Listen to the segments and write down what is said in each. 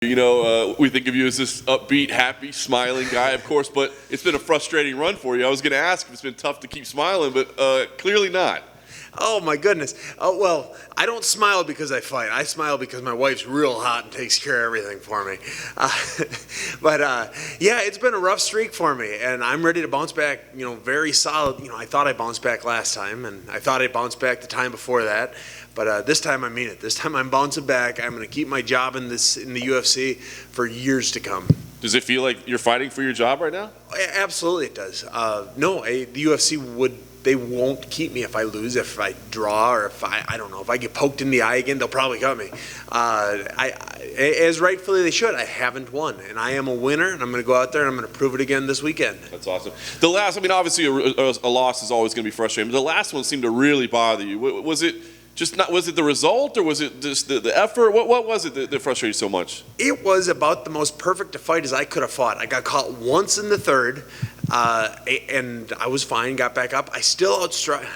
We think of you as this upbeat, happy, smiling guy, of course, but it's been a frustrating run for you. I was going to ask if it's been tough to keep smiling, but clearly not. Oh my goodness. Oh well, I don't smile because I fight. I smile because my wife's real hot and takes care of everything for me. Yeah, it's been a rough streak for me, and I'm ready to bounce back. Very solid. I thought I bounced back last time, and I thought I bounced back the time before that. But this time I mean it. This time I'm bouncing back. I'm going to keep my job in the UFC for years to come. Does it feel like you're fighting for your job right now? Absolutely, it does. The UFC they won't keep me if I lose, if I draw, or if I don't know, if I get poked in the eye again, they'll probably cut me. As rightfully they should. I haven't won, and I am a winner, and I'm going to go out there and I'm going to prove it again this weekend. That's awesome. Obviously a loss is always going to be frustrating, but the last one seemed to really bother you. Was it the result, or was it just the effort? What was it that frustrated you so much? It was about the most perfect a fight as I could have fought. I got caught once in the third, and I was fine, got back up. I still outstruck.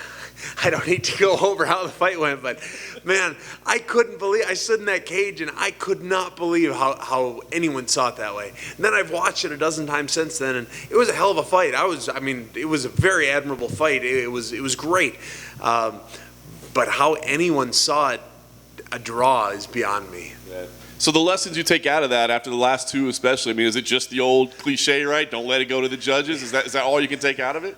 I don't need to go over how the fight went, but man, I couldn't believe, I stood in that cage and I could not believe how anyone saw it that way. And then I've watched it a dozen times since then, and it was a hell of a fight. It was a very admirable fight. It was great. But how anyone saw it a draw is beyond me. Yeah. So the lessons you take out of that after the last two especially, is it just the old cliche, right? Don't let it go to the judges? Is that all you can take out of it?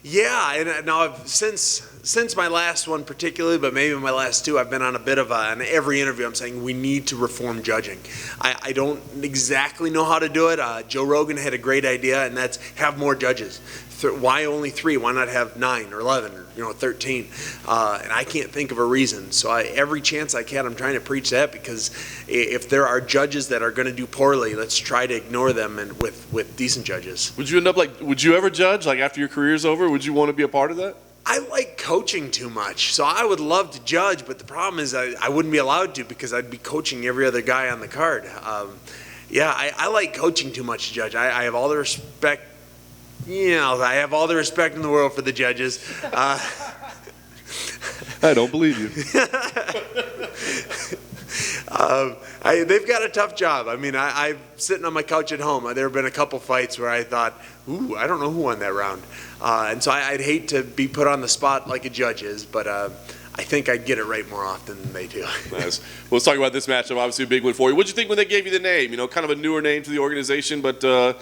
Yeah, and now since my last one particularly, but maybe my last two, I've been on a bit of in every interview I'm saying we need to reform judging. I don't exactly know how to do it. Joe Rogan had a great idea, and that's have more judges. Why only 3? Why not have 9 or 11 or 13? And I can't think of a reason. So every chance I can, I'm trying to preach that, because if there are judges that are going to do poorly, let's try to ignore them and with decent judges. Would you ever judge after your career's over? Would you want to be a part of that? I like coaching too much, so I would love to judge, but the problem is I wouldn't be allowed to, because I'd be coaching every other guy on the card. I like coaching too much to judge. I have all the respect. I have all the respect in the world for the judges. I don't believe you. They've got a tough job. I'm sitting on my couch at home. There have been a couple fights where I thought, ooh, I don't know who won that round. And so I'd hate to be put on the spot like a judge is, but I think I'd get it right more often than they do. Nice. Well, let's talk about this matchup. Obviously a big one for you. What did you think when they gave you the name? Kind of a newer name to the organization, but a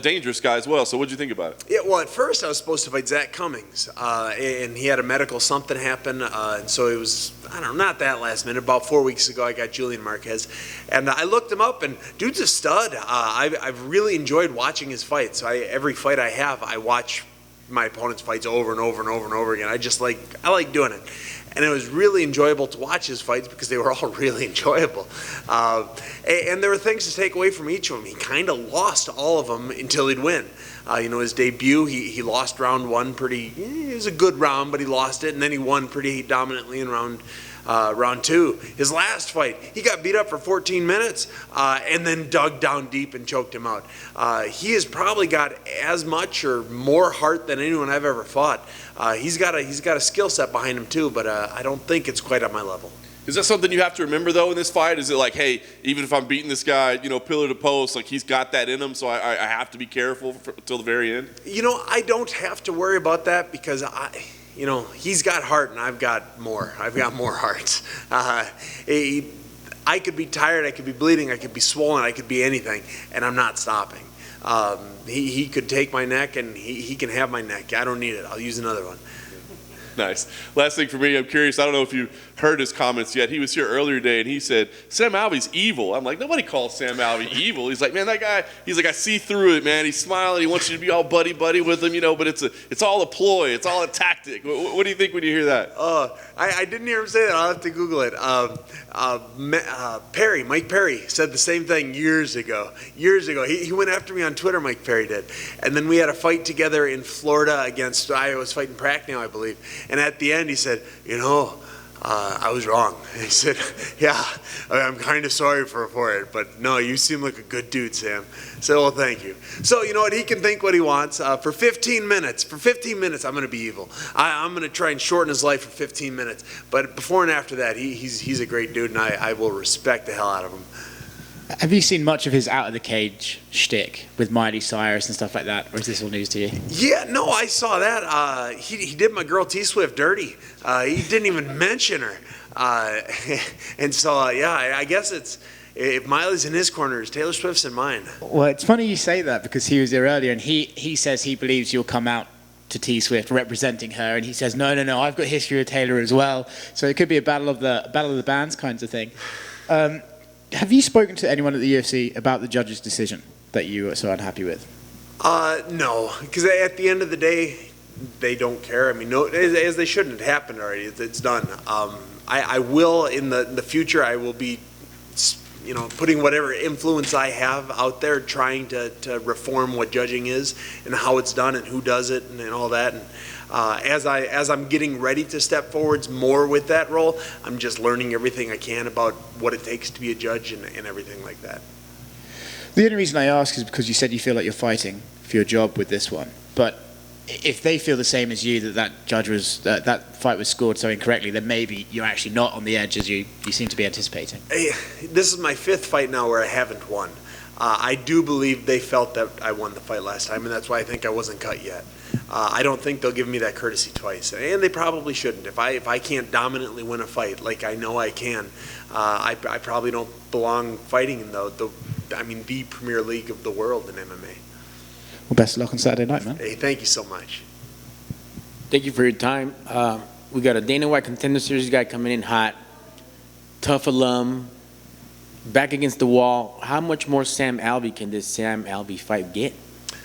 dangerous guy as well. So what did you think about it? Yeah, well, at first I was supposed to fight Zach Cummings, and he had a medical something happen, and so it was, not that last minute. About 4 weeks ago, I got Julian Marquez, and I looked him up, and dude's a stud. I've really enjoyed watching his fights. Every fight I have, I watch my opponent's fights over and over and over and over again. I like doing it. And it was really enjoyable to watch his fights because they were all really enjoyable. And there were things to take away from each of them. He kind of lost all of them until he'd win. His debut, he lost round 1 it was a good round, but he lost it. And then he won pretty dominantly in round 2. His last fight, he got beat up for 14 minutes and then dug down deep and choked him out. He has probably got as much or more heart than anyone I've ever fought. He's got a skill set behind him too, but I don't think it's quite at my level. Is that something you have to remember though in this fight? Is it like, hey, even if I'm beating this guy, pillar to post, he's got that in him, so I have to be careful until the very end? I don't have to worry about that because he's got heart and I've got more. I've got more heart. I could be tired, I could be bleeding, I could be swollen, I could be anything, and I'm not stopping. He could take my neck and he can have my neck. I don't need it. I'll use another one. Nice. Last thing for me, I'm curious, I don't know if you heard his comments yet. He was here earlier today and he said, Sam Alvey's evil. I'm like, nobody calls Sam Alvey evil. He's like, man, that guy, I see through it, man. He's smiling. He wants you to be all buddy-buddy with him, but it's all a ploy. It's all a tactic. What do you think when you hear that? I didn't hear him say that. I'll have to Google it. Mike Perry said the same thing years ago. He went after me on Twitter, Mike Perry did. And then we had a fight together in Florida against, I was fighting Pracknell, I believe. And at the end he said, I was wrong. And he said, yeah, I'm kind of sorry for it, but no, you seem like a good dude, Sam. I said, well, thank you. So you know what, he can think what he wants. For 15 minutes, I'm going to be evil. I'm going to try and shorten his life for 15 minutes. But before and after that, he's a great dude, and I will respect the hell out of him. Have you seen much of his out of the cage shtick with Miley Cyrus and stuff like that, or is this all news to you? Yeah, no, I saw that. He did my girl T Swift dirty. He didn't even mention her. And so, yeah, I guess it's, if Miley's in his corner, Taylor Swift's in mine. Well, it's funny you say that because he was there earlier and he says he believes you'll come out to T Swift representing her, and he says no, I've got history with Taylor as well. So it could be a battle of the bands kinds of thing. Have you spoken to anyone at the UFC about the judge's decision that you are so unhappy with? No, because at the end of the day, they don't care. I mean, no, as they shouldn't. It happened already. It's done. I will in the future. I will be, putting whatever influence I have out there, trying to reform what judging is and how it's done and who does it and all that. And as I'm getting ready to step forwards more with that role, I'm just learning everything I can about what it takes to be a judge and everything like that. The only reason I ask is because you said you feel like you're fighting for your job with this one. But if they feel the same as you, that fight was scored so incorrectly, then maybe you're actually not on the edge as you seem to be anticipating. Hey, this is my 5th fight now where I haven't won. I do believe they felt that I won the fight last time, and that's why I think I wasn't cut yet. I don't think they'll give me that courtesy twice, and they probably shouldn't. If I can't dominantly win a fight like I know I can, I probably don't belong fighting in the Premier League of the world in MMA. Well, best of luck on Saturday night, man. Hey, thank you so much. Thank you for your time. We got a Dana White Contender Series guy coming in hot, tough alum, back against the wall. How much more Sam Alvey can this Sam Alvey fight get?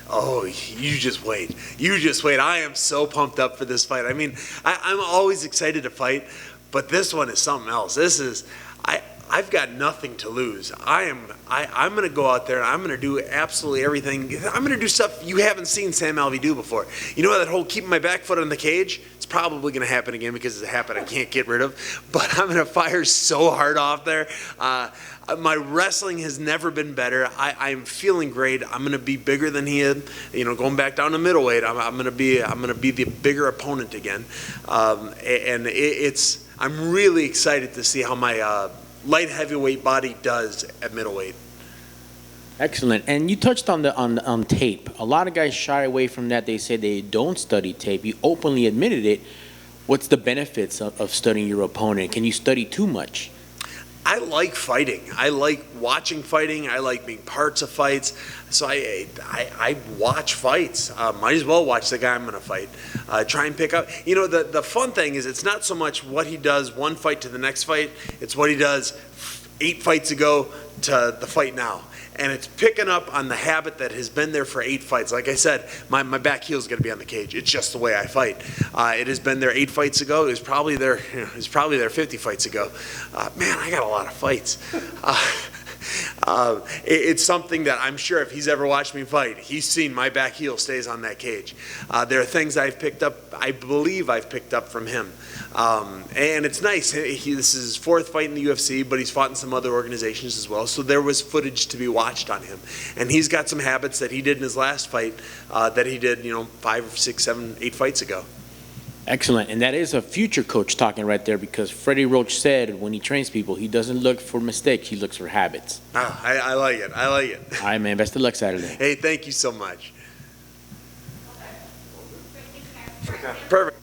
Oh, you just wait. You just wait. I am so pumped up for this fight. I mean, I'm always excited to fight, but this one is something else. I've got nothing to lose. I'm going to go out there and I'm going to do absolutely everything. I'm going to do stuff you haven't seen Sam Alvey do before. You know that whole keeping my back foot on the cage? It's probably going to happen again because it's a habit I can't get rid of. But I'm going to fire so hard off there. My wrestling has never been better. I'm feeling great. I'm going to be bigger than he is. Going back down to middleweight, I'm going to be the bigger opponent again. And I'm really excited to see how my light heavyweight body does at middleweight. Excellent. And you touched on tape. A lot of guys shy away from that. They say they don't study tape. You openly admitted it. What's the benefits of studying your opponent? Can you study too much? I like fighting. I like watching fighting. I like being parts of fights. So I watch fights. Might as well watch the guy I'm going to fight. Try and pick up. The fun thing is it's not so much what he does one fight to the next fight. It's what he does 8 fights ago to the fight now. And it's picking up on the habit that has been there for 8 fights. Like I said, my back heel is going to be on the cage. It's just the way I fight. It has been there 8 fights ago. It was probably there 50 fights ago. Man, I got a lot of fights. It's something that I'm sure if he's ever watched me fight, he's seen my back heel stays on that cage. There are things I've picked up, I believe I've picked up from him. And it's nice. This is his 4th fight in the UFC, but he's fought in some other organizations as well. So there was footage to be watched on him. And he's got some habits that he did in his last fight that he did, 5, 6, 7, 8 fights ago. Excellent. And that is a future coach talking right there, because Freddie Roach said when he trains people, he doesn't look for mistakes, he looks for habits. I like it. I like it. All right, man. Best of luck Saturday. Hey, thank you so much. Perfect.